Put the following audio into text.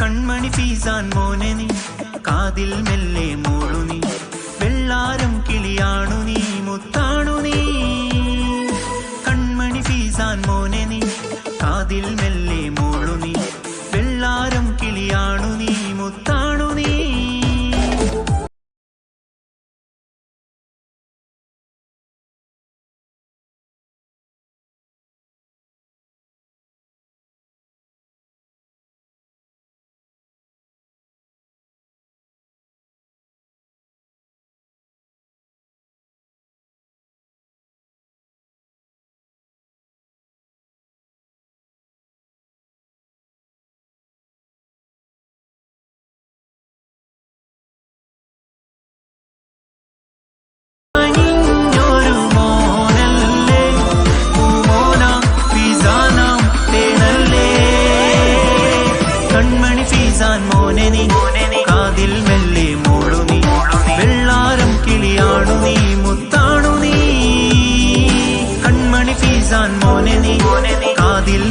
കൺമണി ഫീസാൻ മോനെ നീ കാതിൽ മെല്ലെ മൂളു നീ വെള്ളാരം കിളിയാണു നീ മുത്താണു നീ കൺമണി ഫീസാൻ മോനെ നീ കാതിൽ മെല്ലെ മൂളു നീ വെള്ളാരം കിളിയാണു നീ മുത്താണു നീ മോനെ നീ കാതിൽ മെല്ലെ മൂളു നീ വെള്ളാരം കിളിയാണു നീ മുത്താണു നീ കൺമണി ഫീസാൻ മോനെ നീ കാതിൽ